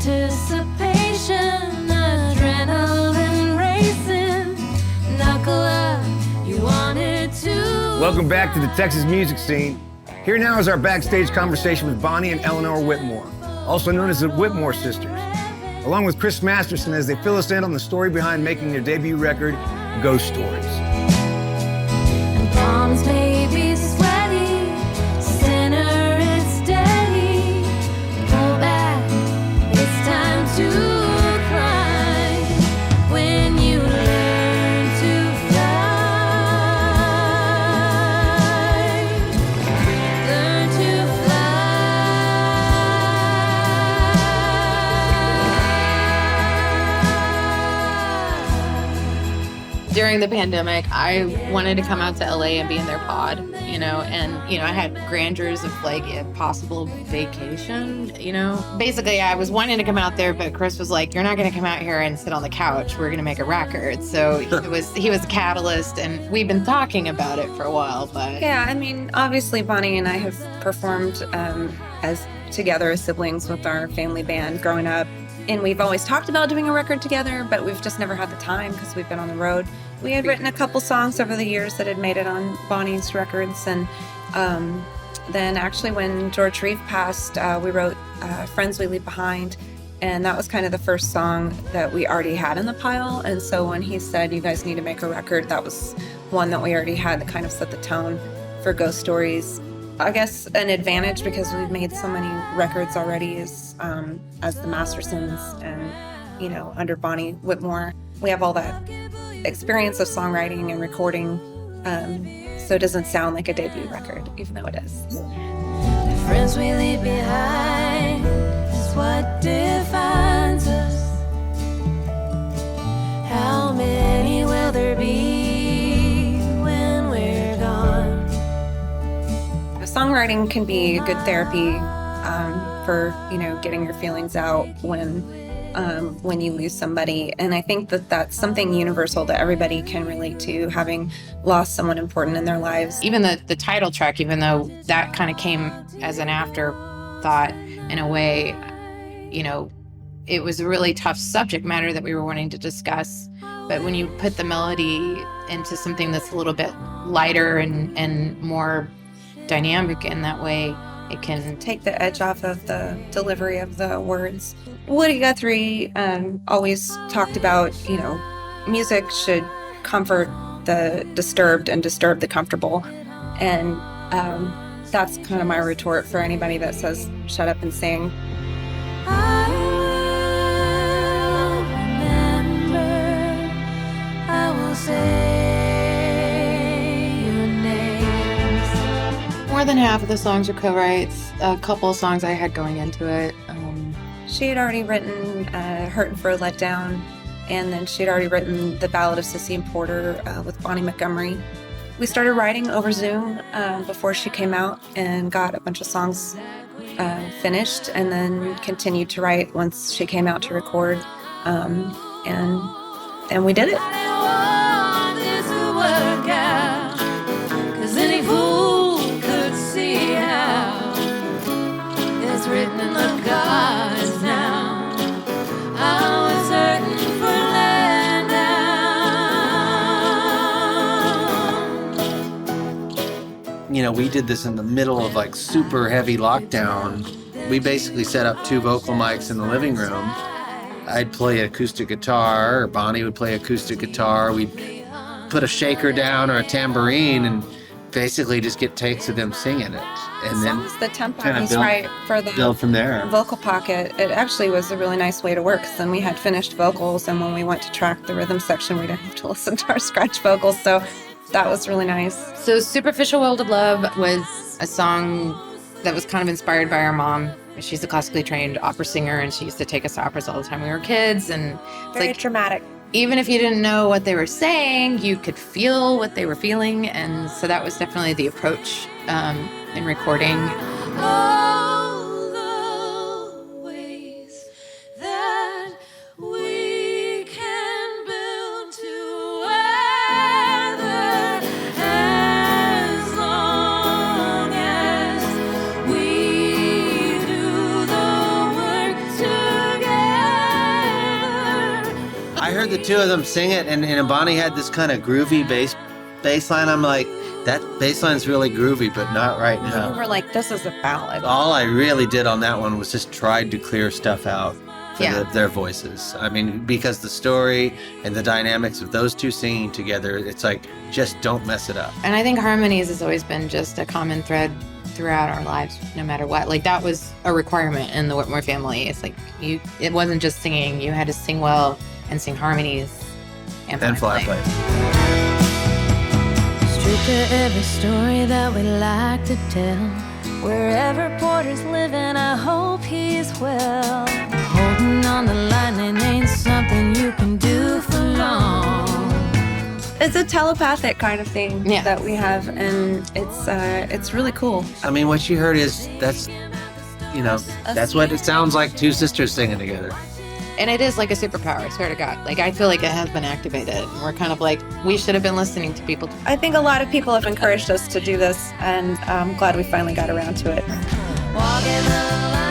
Anticipation, adrenaline racing, knuckle up, you wanted to. Welcome back to the Texas music scene. Here now is our backstage conversation with Bonnie and Eleanor Whitmore, also known as the Whitmore Sisters, along with Chris Masterson as they fill us in on the story behind making their debut record, Ghost Stories. And palms may be sweaty, center is steady, pull back, it's time to cry when you learn to fly. Learn to fly. During the pandemic, I wanted to come out to LA and be in their pod, and, I had grandeurs of like a possible vacation, Basically, I was wanting to come out there, but Chris was like, you're not going to come out here and sit on the couch. We're going to make a record. So he was a catalyst, and we've been talking about it for a while, but. Yeah, I mean, obviously Bonnie and I have performed as together as siblings with our family band growing up. And we've always talked about doing a record together, but we've just never had the time because we've been on the road. We had written a couple songs over the years that had made it on Bonnie's records. And then actually when George Reeve passed, we wrote Friends We Leave Behind. And that was kind of the first song that we already had in the pile. And so when he said, you guys need to make a record, that was one that we already had that kind of set the tone for Ghost Stories. I guess an advantage because we've made so many records already is as the Mastersons and, under Bonnie Whitmore, we have all that experience of songwriting and recording. So it doesn't sound like a debut record, even though it is. The friends we leave behind is what defines us. How many will there be when we're gone? Songwriting can be a good therapy for getting your feelings out when you lose somebody, and I think that that's something universal that everybody can relate to, having lost someone important in their lives. Even the title track, even though that kind of came as an afterthought in a way, it was a really tough subject matter that we were wanting to discuss. But when you put the melody into something that's a little bit lighter and more dynamic in that way, it can take the edge off of the delivery of the words. Woody Guthrie always talked about, music should comfort the disturbed and disturb the comfortable. And that's kind of my retort for anybody that says, shut up and sing. I will remember, I will say your names. More than half of the songs are co-writes. A couple of songs I had going into it. She had already written Hurtin' for a Letdown, and then she had already written The Ballad of Sissy and Porter with Bonnie Montgomery. We started writing over Zoom before she came out and got a bunch of songs finished, and then continued to write once she came out to record, and we did it. I want this to work out, 'cause any fool could see how it's written in the cards now. I was hurting for letdown. We did this in the middle of like super heavy lockdown. We basically set up 2 vocal mics in the living room. I'd play acoustic guitar, or Bonnie would play acoustic guitar. We'd put a shaker down or a tambourine and basically just get takes of them singing it. And as then long as the tempo kinda was right for the build from there. vocal pocket, it actually was a really nice way to work, because then we had finished vocals, and when we went to track the rhythm section, we didn't have to listen to our scratch vocals, so that was really nice. So Superficial Welded Love was a song that was kind of inspired by our mom. She's a classically trained opera singer, and she used to take us to operas all the time when we were kids. And it's Very like, dramatic. even if you didn't know what they were saying, you could feel what they were feeling. And so that was definitely the approach in recording. All the ways that we can build together, as long as we do the work together. heard the two of them sing it, and Bonnie had this kind of groovy bass line. I'm like, that bass line's really groovy, but not right now. We were like, this is a ballad. All I really did on that one was just tried to clear stuff out for their voices. I mean, because the story and the dynamics of those two singing together, it's like, just don't mess it up. And I think harmonies has always been just a common thread throughout our lives, no matter what. Like, that was a requirement in the Whitmore family. It's like, it wasn't just singing. You had to sing well and sing harmonies and fly play. Straight to every story that we like to tell. Wherever Porter's living, I hope he's well. Holding on the line ain't something you can do for long. It's a telepathic kind of thing that we have, and it's really cool. I mean, what you heard is that's what it sounds like, two sisters singing together. And it is like a superpower, I swear to God. Like, I feel like it has been activated. And we're kind of like, we should have been listening to people. I think a lot of people have encouraged us to do this, and I'm glad we finally got around to it. Walking the line.